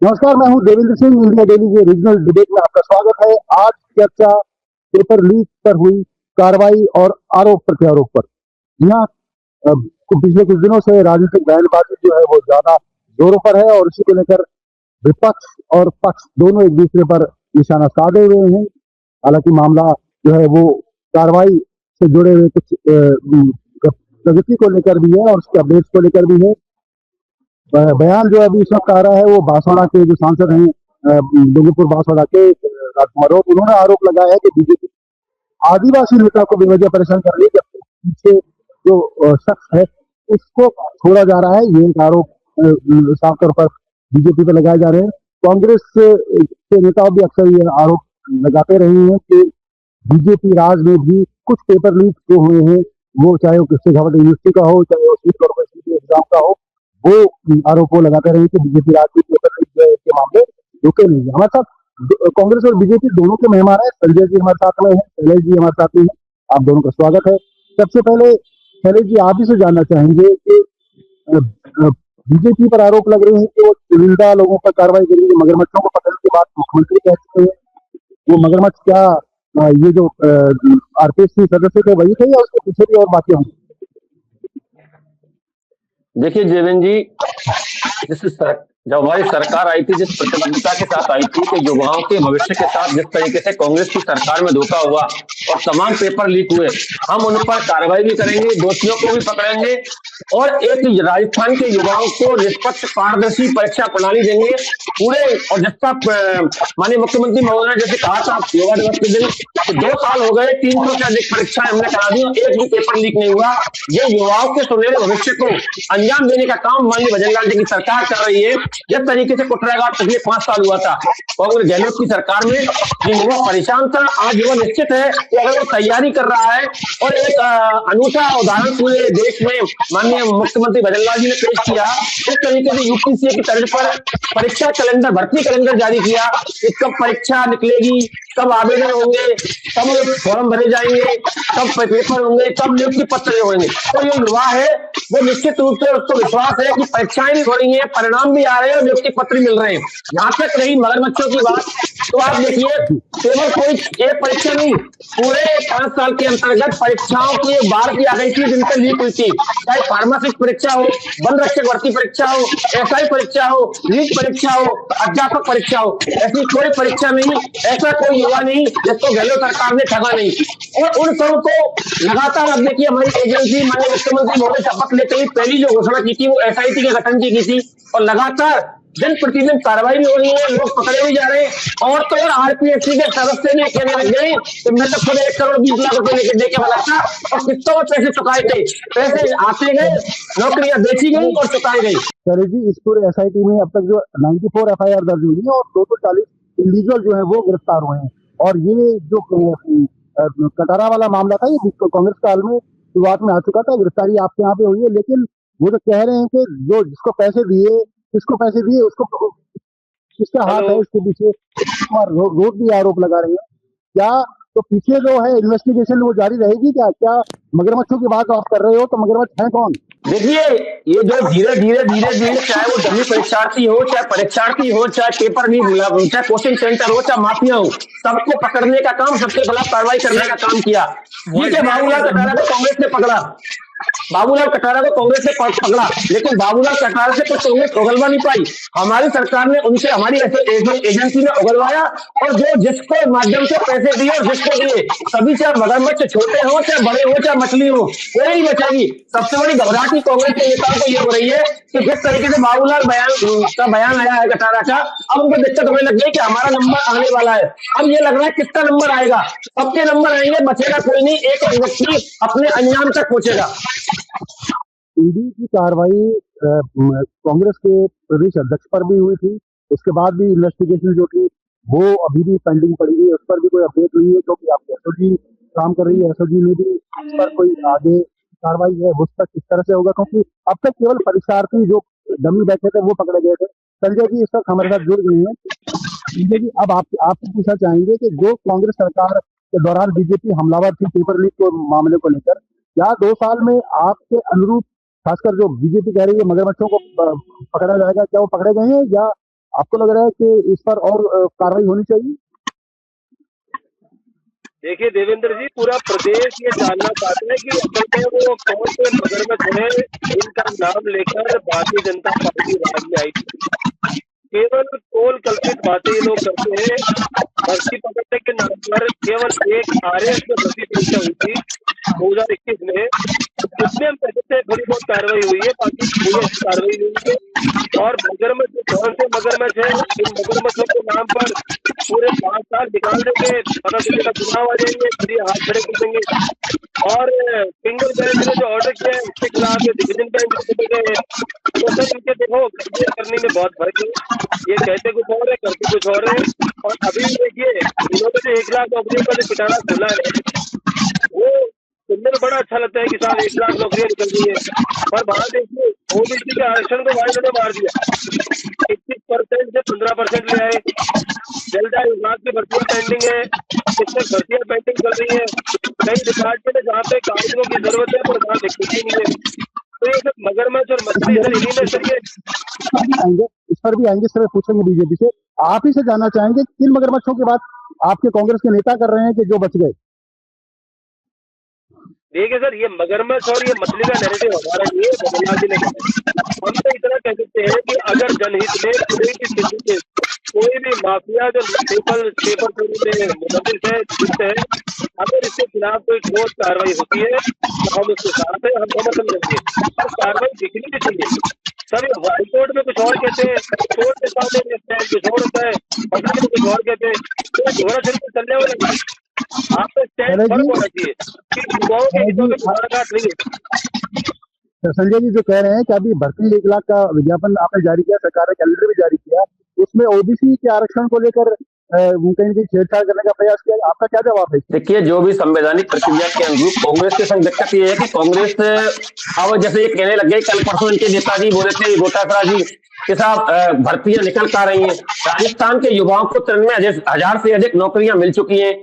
नमस्कार, मैं हूं देवेंद्र सिंह। इंडिया डेली के रीजनल डिबेट में आपका स्वागत है। आज चर्चा पेपर लीक पर हुई कार्रवाई और आरोप प्रत्यारोप पर। यहाँ पिछले कुछ दिनों से राजनीतिक बयानबाजी जो है वो ज्यादा जोरों पर है और इसी को लेकर विपक्ष और पक्ष दोनों एक दूसरे पर निशाना साधे हुए हैं। हालांकि मामला जो है वो कार्रवाई से जुड़े हुए कुछ प्रगति को लेकर भी है और उसके अपडेट्स को लेकर भी है। बयान जो अभी इस वक्त आ रहा है वो बांसवाड़ा के जो सांसद हैं, डूंगरपुर बांसवाड़ा के राजकुमार राउत, उन्होंने आरोप लगाया है कि बीजेपी आदिवासी नेता को बेवजह परेशान कर रही है, जबकि पीछे जो शख्स है उसको छोड़ा जा रहा है। ये एक आरोप साफ तौर पर बीजेपी पे लगाए जा रहे हैं। कांग्रेस के नेता भी अक्सर ये आरोप लगाते रहे हैं कि बीजेपी राज में भी कुछ पेपर लीक जो हुए हैं, वो चाहे वो कृषि गवर्नमेंट यूनिवर्सिटी का हो, चाहे वो सीट कॉर्पोरेशन के एग्जाम का हो, वो आरोप वो लगाते रहे कि बीजेपी राज में पेपर लीक के मामले रुके नहीं। हमारे साथ कांग्रेस और बीजेपी दोनों के मेहमान है। संजय जी हमारे साथ में है, शैलेश जी हमारे साथ में है। आप दोनों का स्वागत है। सबसे पहले शैलेश जी, आप ही से जानना चाहेंगे कि बीजेपी पर आरोप लग रहे हैं कि वो चुनिंदा लोगों पर कार्रवाई करेंगे। मगरमच्छों को पकड़ने के बाद मुख्यमंत्री कह चुके हैं। वो मगरमच्छ क्या ये जो आरपीएससी सदस्य थे वही थे या उसके पीछे भी और बातें होंगी? देखिए देवेंद्र जी, जब हमारी सरकार आई थी, जिस प्रतिबद्धता के साथ आई थी कि युवाओं के भविष्य के साथ जिस तरीके से कांग्रेस की सरकार में धोखा हुआ और तमाम पेपर लीक हुए, हम उन पर कार्रवाई भी करेंगे, दोषियों को भी पकड़ेंगे और एक राजस्थान के युवाओं को निष्पक्ष पारदर्शी परीक्षा प्रणाली देंगे पूरे। और जिसका माननीय मुख्यमंत्री महोदय ने जैसे कहा था योगा दिवस के दिन, तो 2 साल हो गए, 300 से अधिक परीक्षाएं हमने करा दी, एक भी पेपर लीक नहीं हुआ। ये युवाओं के सुनहरे भविष्य को अंजाम देने का काम माननीय भजनलाल जी की सरकार कर रही है। जिस तरीके से कुटराघाट पिछले 5 साल हुआ था कांग्रेस गहलोत की सरकार में, ये युवा परेशान था। आज युवा निश्चित है कि अगर वो तैयारी कर रहा है और एक अनूठा उदाहरण पूरे देश में माननीय मुख्यमंत्री भजनलाल जी ने पेश किया, इस तरीके से यूपीसीए की तर्ज पर परीक्षा कैलेंडर, भर्ती कैलेंडर जारी किया कि कब परीक्षा निकलेगी, कब आवेदन होंगे, कब फॉर्म भरे जाएंगे, कब पेपर होंगे, कब नियुक्ति पत्र होंगे। तो ये युवा है वो निश्चित रूप से उसको विश्वास है कि परीक्षाएं भी हो रही है, परिणाम भी आ रहे हैं और नियुक्ति पत्र मिल रहे हैं। जहां तक रही मगरमच्छों की बात, तो आप देखिए केवल कोई एक परीक्षा नहीं, पूरे 5 साल के अंतर्गत परीक्षाओं की बाढ़ की आ गई थी जिनसे लीक हुई थी। चाहे फार्मासिस्ट परीक्षा हो, वन रक्षक भर्ती परीक्षा हो, एसआई परीक्षा हो, नीट परीक्षा हो, अध्यापक परीक्षा हो, ऐसी कोई परीक्षा नहीं, ऐसा कोई युवा नहीं जिसको गहलोत सरकार ने ठगा नहीं। और उन सबको लगातार अब देखिए हमारी एजेंसी माननीय मुख्यमंत्री महोदय शपथ लेते ही पहली जो घोषणा की थी वो एसआईटी के गठन की थी और लगातार दिन प्रतिदिन कार्रवाई भी हो रही है, लोग पकड़े भी जा रहे हैं। और तो और आरपीएससी के सदस्य भी कहने लग गए कि मैं तो खुद 1 करोड़ 20 लाख रुपए लेके देके बना था और किस्तों में पैसे चुकाए थे, पैसे आते गए, नौकरियां बेची गई और चुकाई गई। शैलेश जी, इस पूरे एसआईटी में अब तक जो 94 एफआईआर दर्ज हुई है और 240 इंडिविजुअल जो है वो गिरफ्तार हुए हैं। और ये जो कटारा वाला मामला था, ये कांग्रेस काल में शुरुआत में आ चुका था, गिरफ्तारी आपके यहाँ पे हुई है, लेकिन वो तो कह रहे हैं कि जो जिसको पैसे दिए, किसको पैसे दिए, उसको किसका हाथ है इसके पीछे, रोज भी आरोप लगा रहे हैं। क्या तो पीछे जो है इन्वेस्टिगेशन वो जारी रहेगी क्या? क्या मगरमच्छों की बात आप कर रहे हो तो मगरमच्छ है कौन? देखिए ये जो धीरे धीरे चाहे वो डमी परीक्षार्थी हो, चाहे परीक्षार्थी हो, चाहे पेपर भी, चाहे कोचिंग सेंटर हो, चाहे माफिया हो, सबको पकड़ने का काम, सबके खिलाफ कार्रवाई करने का काम किया। ठीक है, बाबूलाल कटारा को कांग्रेस ने पकड़ा, बाबूलाल कटारा को कांग्रेस ने पकड़ा, लेकिन बाबूलाल कटारा से कुछ कांग्रेस उगलवा नहीं पाई। हमारी सरकार ने उनसे, हमारी एजेंसी ने उगलवाया और जो जिसको माध्यम से पैसे दिए और जिसको दिए सभी, चाहे मगरमच्छ छोटे हो, चाहे बड़े हो, चाहे मछली हो, कोई नहीं बचेगी। सबसे बड़ी घबराहट कांग्रेस के नेताओं को ये हो रही है कि जिस तरीके से बाबूलाल बयान आया है कटारा का, अब उनको दिक्कत होने लग गई कि हमारा नंबर आने वाला है। अब ये लग रहा है किसका नंबर आएगा, सबके नंबर आएंगे, बचेगा कोई नहीं, एक एक व्यक्ति अपने अंजाम तक पहुंचेगा। ईडी की कार्रवाई कांग्रेस के प्रदेश अध्यक्ष पर भी हुई थी, उसके बाद भी इन्वेस्टिगेशन जो थी वो अभी भी पेंडिंग पड़ी है, उस पर भी कोई अपडेट नहीं है, क्योंकि आप एसओजी काम कर रही है, एसओजी ने भी इस पर कोई आगे कार्रवाई है उस पर किस तरह से होगा, क्योंकि अब तक केवल परीक्षार्थी जो डमी बैठे थे वो पकड़े गए थे। संजय जी इस वक्त हमारे साथ जुड़ गए हैं। संजय जी, अब आपसे पूछना चाहेंगे कि जो कांग्रेस सरकार के दौरान बीजेपी हमलावर थी पेपर लीक को मामले को लेकर, क्या 2 साल में आपके अनुरूप, खासकर जो बीजेपी कह रही है मगरमच्छों को पकड़ा जाएगा, क्या वो पकड़े गए हैं या आपको लग रहा है कि इस पर और कार्रवाई होनी चाहिए? देखिए देवेंद्र जी, पूरा प्रदेश ये जानना चाहता है कि असल में वो कौन से मगरमच्छ है जिनका नाम लेकर भारतीय जनता पार्टी राज में आई थी। केवल पोल कल्पित बातें ये लोग करते हैं। भर्ती पकड़ने के नाम पर केवल एक आरएएस में भर्ती परीक्षा हुई थी 2021 में, उसमें हम कहते हैं थोड़ी बहुत कार्रवाई हुई है, बाकी कोई ऐसी कार्रवाई नहीं हुई है। और मगरमच्छ कौन से मगरमच्छ है, इन मगरमच्छों के नाम पर पूरे 5 साल निकाल देंगे, पता चलेगा चुनाव आ जाएंगे, फिर ये हाथ खड़े कर देंगे। और सिंगल बेंच ने जो ऑर्डर किया है उसके खिलाफ ये डिवीजन बेंच चले गए। तो सर इनके देखो ये करने में बहुत फर्क है, ये कहते कुछ और है करते कुछ और है। और अभी देखिए इन्होंने जो 1 लाख नौकरियों का जो पिटारा खोला है वो सुनने में बड़ा अच्छा लगता है कि साहब 1 लाख नौकरियां निकल गई है, पर वहां देखिए ओबीसी के आरक्षण को भाई ने मार दिया। 21% से 15% ले आए। जल्द विभाग की भर्तियां पेंडिंग है, शिक्षक भर्तियां पेंडिंग चल रही है। कई डिपार्टमेंट है जहाँ पे कानूनों की जरूरत है पर वहाँ लिखती ही नहीं है। तो ये सब मगरमच्छ और मछली सर इन्हीं में सर ये इस पर भी आएंगे सर, पूछेंगे बीजेपी से। आप ही से जानना चाहेंगे किन मगरमच्छों की बात आपके कांग्रेस के नेता कर रहे हैं कि जो बच गए? देखिए सर, ये मगरमच्छ और ये मछली का नैरेटिव हमारा नहीं है, बदलाव जी ने कहा। हम तो इतना कह सकते हैं कि अगर जनहित में कोई भी स्थिति में कोई भी माफिया जो पेपर चोरी में मुलविस है, जुड़े हैं, अगर इसके खिलाफ कोई ठोस कार्रवाई होती है तो हम उसके साथ है, हम समर्थन देंगे। और कार्रवाई दिखनी भी चाहिए। सर हाईकोर्ट में कुछ और कहते हैं, कोर्ट के सामने कुछ और होता है, पब्लिक में कुछ और कहते हैं। तो घोड़ा चल चलने वाला आपको स्टैंड फर्क होना चाहिए कि युवाओं के हितों में मुबारकात नहीं है। संजय जी जो कह रहे हैं कि अभी भर्ती 1 लाख का विज्ञापन आपने जारी किया, सरकार ने कैलेंडर भी जारी किया, उसमें ओबीसी के आरक्षण को लेकर कहीं न कहीं छेड़छाड़ करने का प्रयास किया, आपका क्या जवाब है? देखिए, जो भी संवैधानिक प्रक्रिया के अनुरूप कांग्रेस के संग दिक्कत ये है कि कांग्रेस अब जैसे ये कहने लग गई, कल परसों इनके नेताजी बोले थे गोटासरा जी के साथ भर्तियां निकल पा रही हैं। राजस्थान के युवाओं को 93,000 से अधिक नौकरियां मिल चुकी हैं।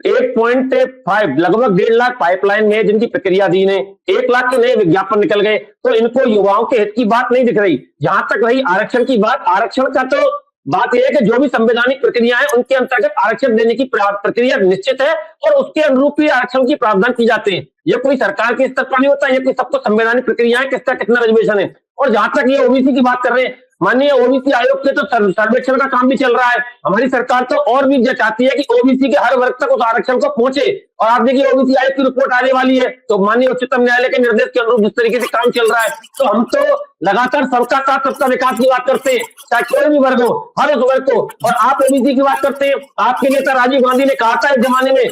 1.5 लगभग 1.5 लाख पाइपलाइन में जिनकी प्रक्रिया दी ने, 1 लाख के नए विज्ञापन निकल गए। तो इनको युवाओं के हित की बात नहीं दिख रही। जहां तक रही आरक्षण की बात, आरक्षण का तो बात यह है कि जो भी संवैधानिक प्रक्रिया है उनके अंतर्गत आरक्षण देने की प्रक्रिया निश्चित है और उसके अनुरूप ही आरक्षण की प्रावधान की जाते हैं। ये कोई सरकार के स्तर पर नहीं होता, ये कोई सबको संवैधानिक प्रक्रिया है, किसका कितना रिजर्वेशन है। और जहां तक ये ओबीसी की बात कर रहे हैं, माननीय ओबीसी आयोग के तो सर्वेक्षण का काम भी चल रहा है। हमारी सरकार तो और भी चाहती है कि ओबीसी के हर वर्ग तक उस आरक्षण को पहुंचे। और आप देखिए ओबीसी आयोग की रिपोर्ट आने वाली है, तो माननीय उच्चतम न्यायालय के निर्देश के अनुरूप जिस तरीके से काम चल रहा है, तो हम तो लगातार सबका साथ सबका विकास की बात करते हैं, चाहे कोई भी वर्ग हो, हर उस वर्ग को। और आप ओबीसी की बात करते हैं। आपके नेता राजीव गांधी ने कहा था इस जमाने में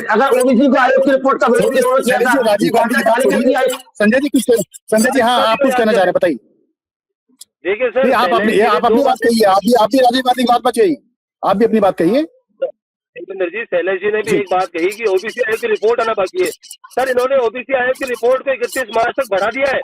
अगर ओबीसी को आयोग की रिपोर्ट का विरोध किया था, राजीव गांधी। संजय जी हाँ, आप कुछ कहना चाह रहे हैं, बताइए। देखिए सर, आप अपनी बात कहिए, आप भी राजीव गांधी की बात बचाइए, आप भी अपनी बात कहिए। देवेंद्र जी, शैलेश जी ने भी एक बात कही कि ओबीसी आयोग की रिपोर्ट आना बाकी है। सर इन्होंने ओबीसी आयोग की रिपोर्ट को 31 मार्च तक बढ़ा दिया है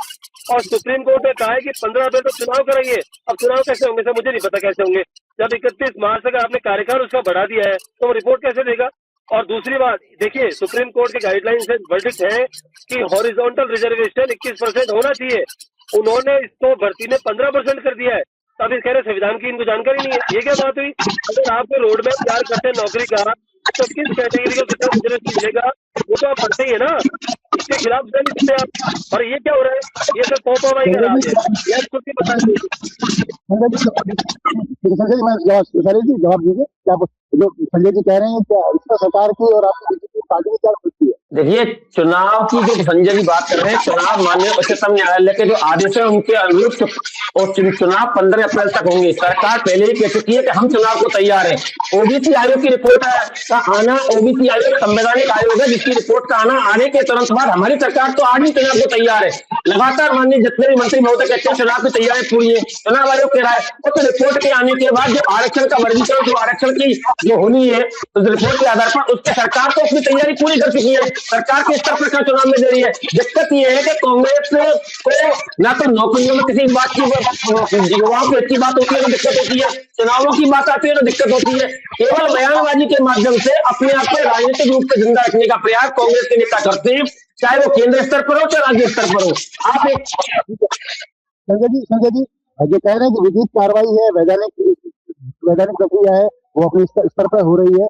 और सुप्रीम कोर्ट ने कहा है कि 15 अप्रैल तक चुनाव कराइए। अब चुनाव कैसे होंगे सर, मुझे नहीं पता कैसे होंगे। जब 31 मार्च तक आपने कार्यकाल उसका बढ़ा दिया है तो रिपोर्ट कैसे देगा। और दूसरी बात देखिए, सुप्रीम कोर्ट के गाइडलाइन से वर्डिक्ट है कि हॉरिजॉन्टल रिजर्वेशन 21% होना चाहिए। उन्होंने इसको भर्ती में 15% कर दिया है। अब इस कह रहे संविधान की इनको जानकारी नहीं है, ये क्या बात हुई। अगर आपको रोड मैप तैयार करते हैं नौकरी का, तो किस कैटेगरी को कितना रिजर्वेशन मिलेगा वो तो आप पढ़ते ही है ना, इसके खिलाफ दे नहीं सकते आप। और ये क्या हो रहा है, ये सब पॉपाई का राज है, ये खुद ही बता संजय जी जवाब दीजिए, क्या जो संजय जी कह रहे हैं क्या इसका सरकार की और आपकी पार्टी की क्या स्थिति है? देखिए, चुनाव की जो संजय जी बात कर रहे हैं, चुनाव माननीय उच्चतम न्यायालय के जो आदेश है उनके अनुरूप और चुनाव 15 अप्रैल तक होंगे। सरकार पहले ही कह चुकी है कि हम चुनाव को तैयार हैं। ओबीसी आयोग की रिपोर्ट का आना, ओबीसी आयोग संवैधानिक आयोग है जिसकी रिपोर्ट का आना आने के तुरंत बाद हमारी सरकार तो आज ही चुनाव को तैयार है। लगातार माननीय जितने भी मंत्री महोदय कहते हैं चुनाव की तैयारी पूरी है, चुनाव आयोग कह रहा है। और तो रिपोर्ट के आने के बाद जो आरक्षण का वर्गीकरण, जो आरक्षण की जो होनी है, तो रिपोर्ट के आधार पर उसके सरकार तो अपनी तैयारी पूरी कर चुकी है। सरकार के स्तर पर चुनाव में दे रही है। दिक्कत यह है कि कांग्रेस को ना तो नौकरियों में किसी बात की युवाओं की बात होती है तो दिक्कत होती है, चुनावों की बात आती है तो दिक्कत होती है। केवल बयानबाजी के माध्यम से अपने आप को राजनीतिक रूप से जिंदा रखने का प्रयास कांग्रेस के नेता करते हैं, चाहे वो केंद्र स्तर पर हो चाहे राज्य स्तर पर हो। आप एक संजय जी जो कह रहे हैं कि विधिक कार्रवाई है, वैधानिक प्रक्रिया है, वो अपने स्तर पर हो रही है।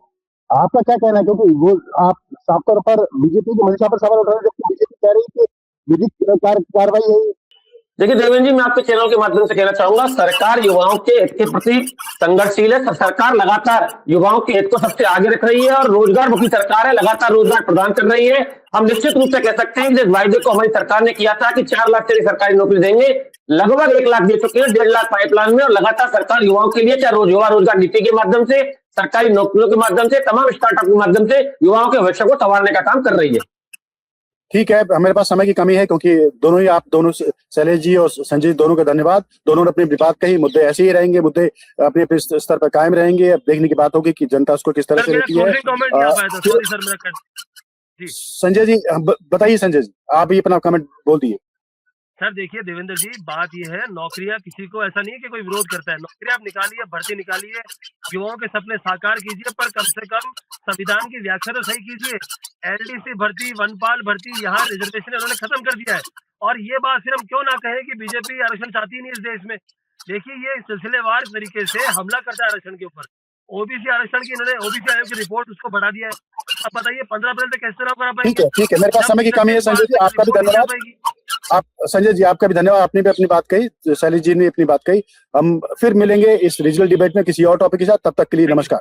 आपका क्या कहना है? क्योंकि वो आप साफ तौर पर बीजेपी की मंशा पर सवाल उठा रहे हैं, जबकि बीजेपी कह रही है कि विधिक कार्रवाई है। देखिए देवेंद्र जी, मैं आपके चैनल के माध्यम से कहना चाहूंगा, सरकार युवाओं के हित के प्रति संघर्षशील है। सरकार लगातार युवाओं के हित को सबसे आगे रख रही है और रोजगार मुखी सरकार है, लगातार रोजगार प्रदान कर रही है। हम निश्चित रूप से कह सकते हैं कि जिस वायदे को हमारी सरकार ने किया था कि 4 लाख से सरकारी नौकरी देंगे, लगभग 1 लाख दे चुके हैं, 1.5 लाख पाइपलाइन में। और लगातार सरकार युवाओं के लिए चाहे रोजगार नीति के माध्यम से, सरकारी नौकरियों के माध्यम से, तमाम स्टार्टअप के माध्यम से युवाओं के भविष्य को संवारने का काम कर रही है। ठीक है, हमारे पास समय की कमी है क्योंकि दोनों ही, आप दोनों शैलेश जी और संजय जी दोनों का धन्यवाद। दोनों ने अपनी बात कही, मुद्दे ऐसे ही रहेंगे, मुद्दे अपने अपने स्तर पर कायम रहेंगे। अब देखने की बात होगी कि जनता उसको किस तरह से लेती है। संजय जी बताइए, संजय जी आप ही अपना कमेंट बोल दिए। सर देखिए देवेंद्र जी, बात यह है, नौकरियां किसी को ऐसा नहीं है कि कोई विरोध करता है। नौकरियां आप निकालिए, भर्ती निकालिए, युवाओं के सपने साकार कीजिए, पर कम से कम संविधान की व्याख्या तो सही कीजिए। एलडीसी भर्ती, वनपाल भर्ती, यहाँ रिजर्वेशन उन्होंने खत्म कर दिया है। और ये बात फिर हम क्यों ना कहें कि बीजेपी आरक्षण चाहती नहीं इस देश में। देखिए, ये सिलसिलेवार तरीके से हमला करता है आरक्षण के ऊपर। ओबीसी आरक्षण की इन्होंने ओबीसी आयोग की रिपोर्ट उसको बढ़ा दिया है। अब बताइए 15 अप्रैल तक कैसे चुनाव करा पाएंगे? ठीक है, मेरे पास समय की कमी है। संजय जी आपका भी धन्यवाद। आप संजय जी आपका भी धन्यवाद, आपने भी अपनी बात कही, शैलेश जी ने अपनी बात कही। हम फिर मिलेंगे इस रीजनल डिबेट में किसी और टॉपिक के साथ। तब तक के लिए नमस्कार।